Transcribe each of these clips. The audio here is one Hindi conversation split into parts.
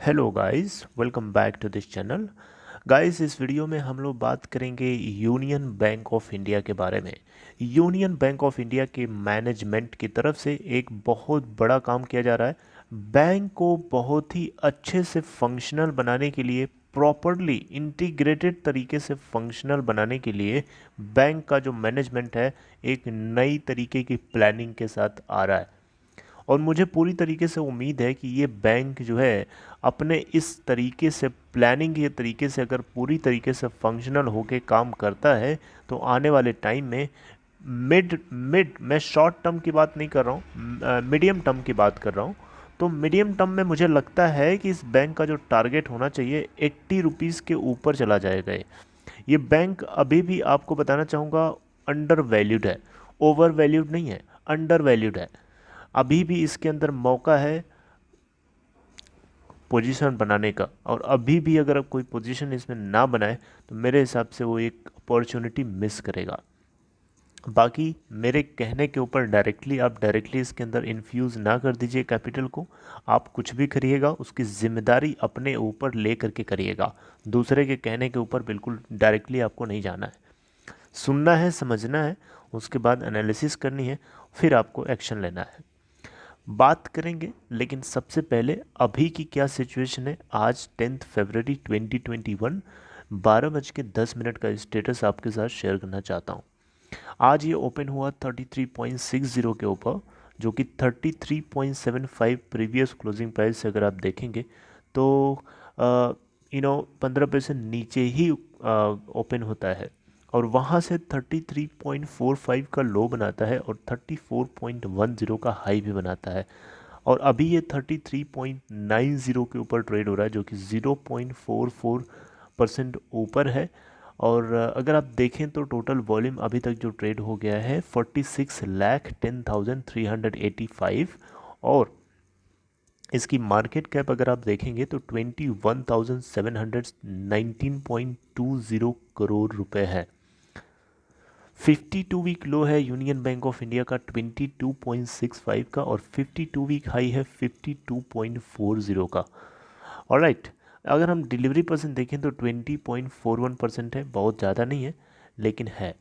Hello guys, welcome back to this channel. Guys, इस वीडियो में हम लोग बात करेंगे यूनियन बैंक ऑफ इंडिया के बारे में। यूनियन बैंक ऑफ इंडिया के मैनेजमेंट की तरफ से एक बहुत बड़ा काम किया जा रहा है। बैंक को बहुत ही अच्छे से फंक्शनल बनाने के लिए, प्रॉपरली इंटीग्रेटेड तरीके से फंक्शनल बनाने के लिए बैंक का जो मैनेजमेंट है एक नई तरीके की प्लानिंग के साथ आ रहा है। और मुझे पूरी तरीके से उम्मीद है कि ये बैंक जो है अपने इस तरीके से प्लानिंग के तरीके से अगर पूरी तरीके से फंक्शनल होके काम करता है तो आने वाले टाइम में मिड मिड मैं शॉर्ट टर्म की बात नहीं कर रहा हूँ, मीडियम टर्म की बात कर रहा हूँ। तो मीडियम टर्म में मुझे लगता है कि इस बैंक का जो टारगेट होना चाहिए 80 रुपीज़ के ऊपर चला जाएगा। ये बैंक अभी भी आपको बताना चाहूँगा अंडर वैल्यूड है, ओवर वैल्यूड नहीं है, अंडर वैल्यूड है। अभी भी इसके अंदर मौका है पोजीशन बनाने का, और अभी भी अगर आप कोई पोजीशन इसमें ना बनाए तो मेरे हिसाब से वो एक अपॉर्चुनिटी मिस करेगा। बाकी मेरे कहने के ऊपर आप डायरेक्टली इसके अंदर इन्फ्यूज़ ना कर दीजिए कैपिटल को। आप कुछ भी करिएगा उसकी जिम्मेदारी अपने ऊपर ले करके करिएगा। दूसरे के कहने के ऊपर बिल्कुल डायरेक्टली आपको नहीं जाना है, सुनना है, समझना है, उसके बाद एनालिसिस करनी है, फिर आपको एक्शन लेना है। बात करेंगे, लेकिन सबसे पहले अभी की क्या सिचुएशन है। आज 10 फरवरी 2021 12:10 का स्टेटस आपके साथ शेयर करना चाहता हूँ। आज ये ओपन हुआ 33.60 के ऊपर, जो कि 33.75 प्रीवियस क्लोजिंग प्राइस से अगर आप देखेंगे तो 15% नीचे ही ओपन होता है, और वहाँ से 33.45 का लो बनाता है और 34.10 का हाई भी बनाता है। और अभी ये 33.90 के ऊपर ट्रेड हो रहा है, जो कि 0.44% ऊपर है। और अगर आप देखें तो टोटल वॉल्यूम अभी तक जो ट्रेड हो गया है 46,10,385, और इसकी मार्केट कैप अगर आप देखेंगे तो 21,719.20 करोड़ रुपए है। 52 वीक लो है यूनियन बैंक ऑफ इंडिया का 22.65 का, और 52 वीक हाई है 52.40 का। ऑलराइट, अगर हम डिलीवरी परसेंट देखें तो 20.41% है, बहुत ज़्यादा नहीं है लेकिन है।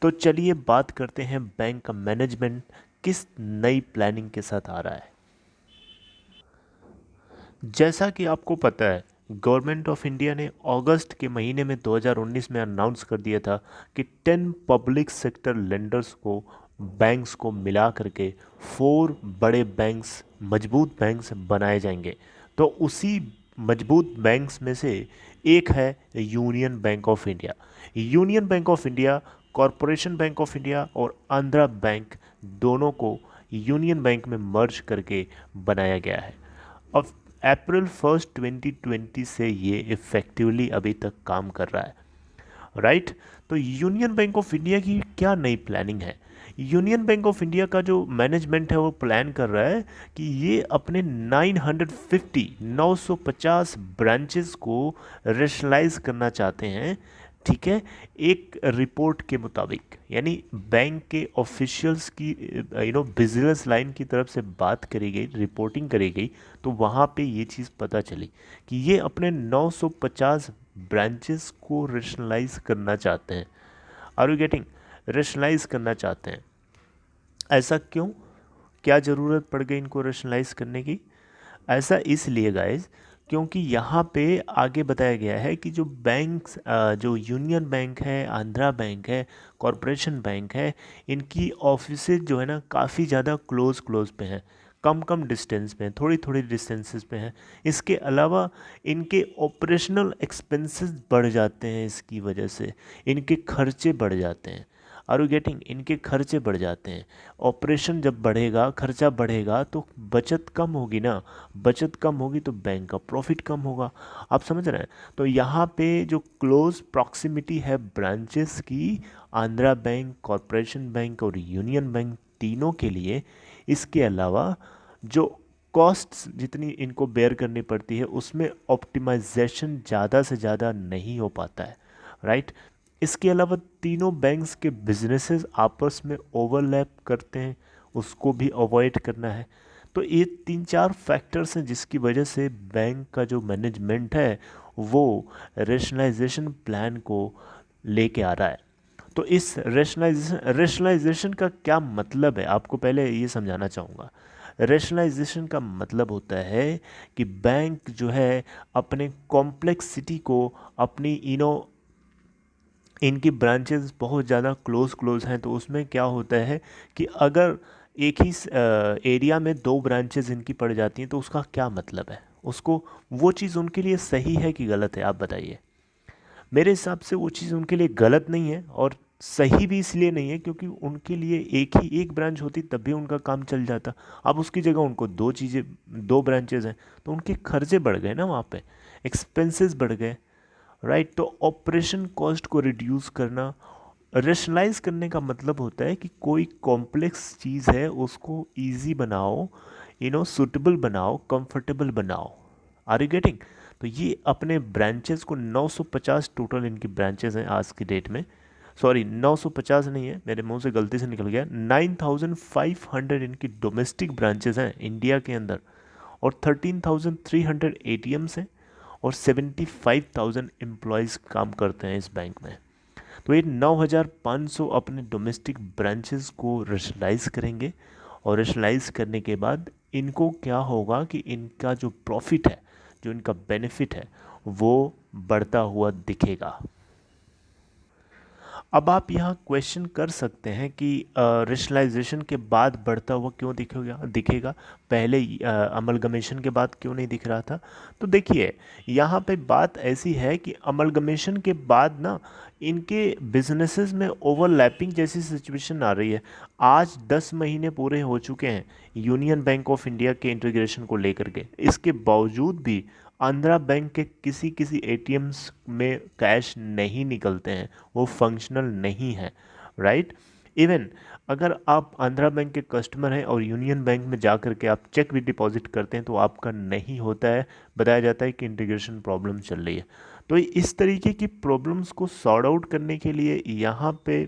तो चलिए बात करते हैं बैंक का मैनेजमेंट किस नई प्लानिंग के साथ आ रहा है। जैसा कि आपको पता है, गवर्नमेंट ऑफ इंडिया ने अगस्त के महीने में 2019 में अनाउंस कर दिया था कि 10 पब्लिक सेक्टर लेंडर्स को, बैंक्स को मिला करके 4 बड़े बैंक्स, मजबूत बैंक्स बनाए जाएंगे। तो उसी मजबूत बैंक्स में से एक है union bank of India. Union bank of India, corporation bank of India और आंध्रा बैंक दोनों को यूनियन बैंक में मर्ज करके बनाया गया है। अब अप्रैल 1 2020 से ये इफ़ेक्टिवली अभी तक काम कर रहा है, राइट। तो यूनियन बैंक ऑफ इंडिया की क्या नई प्लानिंग है। यूनियन बैंक ऑफ इंडिया का जो मैनेजमेंट है वो प्लान कर रहा है कि ये अपने 950 ब्रांचेस को रेशनलाइज करना चाहते हैं, ठीक है। एक रिपोर्ट के मुताबिक, यानी बैंक के ऑफिशियल्स की बिजनेस लाइन की तरफ से बात करी गई, रिपोर्टिंग करी गई, तो वहाँ पे ये चीज़ पता चली कि ये अपने 950 ब्रांचेस को रेशनलाइज करना चाहते हैं। Are you getting? रेशनलाइज करना चाहते हैं। ऐसा क्यों, क्या ज़रूरत पड़ गई इनको रेशनलाइज करने की? ऐसा इसलिए गाइज, क्योंकि यहाँ पे आगे बताया गया है कि जो बैंक्स, जो यूनियन बैंक है, आंध्रा बैंक है, कॉरपोरेशन बैंक है, इनकी ऑफिसेज जो है ना काफ़ी ज़्यादा क्लोज पे हैं, कम कम डिस्टेंस पे हैं, थोड़ी थोड़ी डिस्टेंसेस पे हैं। इसके अलावा इनके ऑपरेशनल एक्सपेंसेस बढ़ जाते हैं, इसकी वजह से इनके खर्चे बढ़ जाते हैं। Are you getting? इनके खर्चे बढ़ जाते हैं। ऑपरेशन जब बढ़ेगा, खर्चा बढ़ेगा, तो बचत कम होगी ना, बचत कम होगी तो बैंक का प्रॉफिट कम होगा। आप समझ रहे हैं? तो यहाँ पे जो क्लोज प्रॉक्सिमिटी है ब्रांचेस की, आंध्रा बैंक, कॉरपोरेशन बैंक और यूनियन बैंक तीनों के लिए, इसके अलावा जो कॉस्ट्स जितनी इनको बेयर करनी पड़ती है उसमें ऑप्टिमाइजेशन ज़्यादा से ज़्यादा नहीं हो पाता है, राइट। इसके अलावा तीनों बैंक्स के बिजनेसेस आपस में ओवरलैप करते हैं, उसको भी अवॉइड करना है। तो ये 3-4 फैक्टर्स हैं जिसकी वजह से बैंक का जो मैनेजमेंट है वो रेशनलाइजेशन प्लान को लेके आ रहा है। तो इस रेशनलाइजेशन का क्या मतलब है, आपको पहले ये समझाना चाहूँगा। रेशनलाइजेशन का मतलब होता है कि बैंक जो है अपने कॉम्प्लेक्सिटी को, अपनी इनकी ब्रांचेस बहुत ज़्यादा क्लोज हैं, तो उसमें क्या होता है कि अगर एक ही एरिया में 2 ब्रांचेस इनकी पड़ जाती हैं तो उसका क्या मतलब है, उसको वो चीज़ उनके लिए सही है कि गलत है, आप बताइए। मेरे हिसाब से वो चीज़ उनके लिए गलत नहीं है, और सही भी इसलिए नहीं है क्योंकि उनके लिए एक ब्रांच होती तब भी उनका काम चल जाता। अब उसकी जगह उनको 2 ब्रांचेज हैं, तो उनके खर्चे बढ़ गए ना, वहाँ पे एक्सपेंसेस बढ़ गए, राइट। तो ऑपरेशन कॉस्ट को रिड्यूस करना, रेशनलाइज करने का मतलब होता है कि कोई कॉम्प्लेक्स चीज़ है उसको इजी बनाओ, सुटेबल बनाओ, कंफर्टेबल बनाओ। Are you getting? तो ये अपने ब्रांचेस को 950 टोटल इनकी ब्रांचेस हैं आज की डेट में। सॉरी, 950 नहीं है, मेरे मुंह से गलती से निकल गया। 9500 इनकी डोमेस्टिक ब्रांचेस हैं इंडिया के अंदर, और 13,300 एटीएम्स हैं, और 75,000 एम्प्लॉयज़ काम करते हैं इस बैंक में। तो ये 9,500 अपने डोमेस्टिक ब्रांचेस को रेशनलाइज करेंगे, और रेशनलाइज करने के बाद इनको क्या होगा कि इनका जो प्रॉफिट है, जो इनका बेनिफिट है, वो बढ़ता हुआ दिखेगा। अब आप यहाँ क्वेश्चन कर सकते हैं कि रेशनलाइजेशन के बाद बढ़ता हुआ क्यों दिखेगा, पहले अमलगमेशन के बाद क्यों नहीं दिख रहा था। तो देखिए, यहाँ पे बात ऐसी है कि अमलगमेशन के बाद ना इनके बिजनेसेस में ओवरलैपिंग जैसी सिचुएशन आ रही है। आज 10 महीने पूरे हो चुके हैं यूनियन बैंक ऑफ इंडिया के इंटीग्रेशन को लेकर के, इसके बावजूद भी आंध्रा बैंक के किसी किसी एटीएम्स में कैश नहीं निकलते हैं, वो फंक्शनल नहीं है, राइट। इवन अगर आप आंध्रा बैंक के कस्टमर हैं और यूनियन बैंक में जा कर के आप चेक भी डिपॉजिट करते हैं तो आपका नहीं होता है, बताया जाता है कि इंटीग्रेशन प्रॉब्लम चल रही है। तो इस तरीके की प्रॉब्लम्स को सॉर्ट आउट करने के लिए यहाँ पे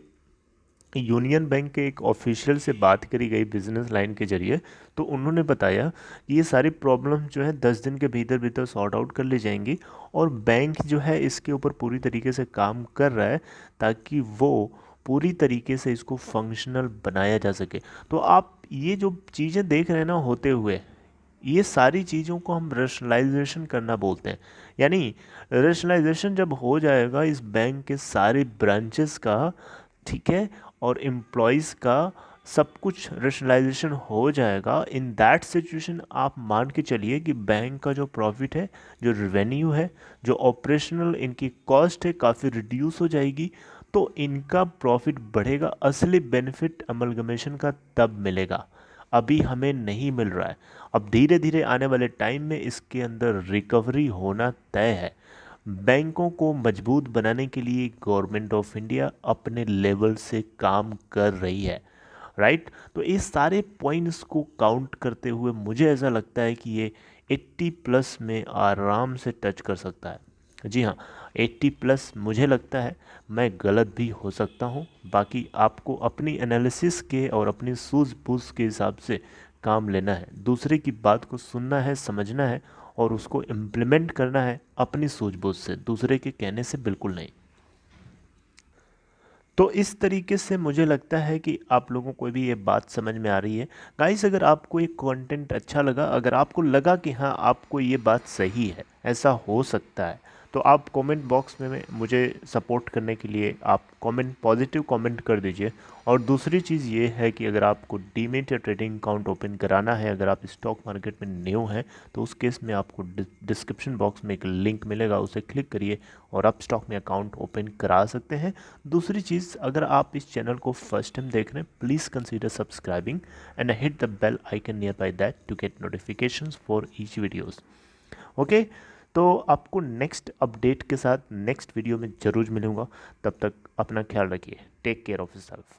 यूनियन बैंक के एक ऑफिशियल से बात करी गई बिजनेस लाइन के जरिए, तो उन्होंने बताया कि ये सारी प्रॉब्लम जो है 10 दिन के भीतर भीतर सॉर्ट आउट कर ली जाएंगी, और बैंक जो है इसके ऊपर पूरी तरीके से काम कर रहा है ताकि वो पूरी तरीके से इसको फंक्शनल बनाया जा सके। तो आप ये जो चीज़ें देख रहे हैं ना होते हुए, ये सारी चीज़ों को हम रेशनलाइजेशन करना बोलते हैं। यानी रेशनलाइजेशन जब हो जाएगा इस बैंक के सारे ब्रांचेस का, ठीक है, और एम्प्लॉयज़ का सब कुछ रेशनलाइजेशन हो जाएगा, इन दैट सिचुएशन आप मान के चलिए कि बैंक का जो प्रॉफिट है, जो रेवेन्यू है, जो ऑपरेशनल इनकी कॉस्ट है, काफ़ी रिड्यूस हो जाएगी, तो इनका प्रॉफिट बढ़ेगा। असली बेनिफिट अमलगमेशन का तब मिलेगा, अभी हमें नहीं मिल रहा है। अब धीरे धीरे आने वाले टाइम में इसके अंदर रिकवरी होना तय है। बैंकों को मजबूत बनाने के लिए गवर्नमेंट ऑफ इंडिया अपने लेवल से काम कर रही है, राइट। तो इस सारे पॉइंट्स को काउंट करते हुए मुझे ऐसा लगता है कि ये 80 प्लस में आराम से टच कर सकता है। जी हाँ, 80 प्लस मुझे लगता है, मैं गलत भी हो सकता हूँ। बाकी आपको अपनी एनालिसिस के और अपनी सूझबूझ के हिसाब से काम लेना है, दूसरे की बात को सुनना है, समझना है, और उसको इम्प्लीमेंट करना है अपनी सूझबूझ से, दूसरे के कहने से बिल्कुल नहीं। तो इस तरीके से मुझे लगता है कि आप लोगों को भी ये बात समझ में आ रही है। गाइस, अगर आपको ये कंटेंट अच्छा लगा, अगर आपको लगा कि हाँ आपको ये बात सही है, ऐसा हो सकता है, तो आप कमेंट बॉक्स में मुझे सपोर्ट करने के लिए आप पॉजिटिव कमेंट कर दीजिए। और दूसरी चीज़ ये है कि अगर आपको डीमैट या ट्रेडिंग अकाउंट ओपन कराना है, अगर आप स्टॉक मार्केट में न्यू हैं, तो उस केस में आपको डिस्क्रिप्शन बॉक्स में एक लिंक मिलेगा, उसे क्लिक करिए और आप स्टॉक में अकाउंट ओपन करा सकते हैं। दूसरी चीज़, अगर आप इस चैनल को फर्स्ट टाइम देख रहे हैं, please consider subscribing and hit the bell icon near by that to get notifications for each videos. Okay, तो आपको नेक्स्ट अपडेट के साथ नेक्स्ट वीडियो में ज़रूर मिलूँगा। तब तक अपना ख्याल रखिए। Take care of yourself.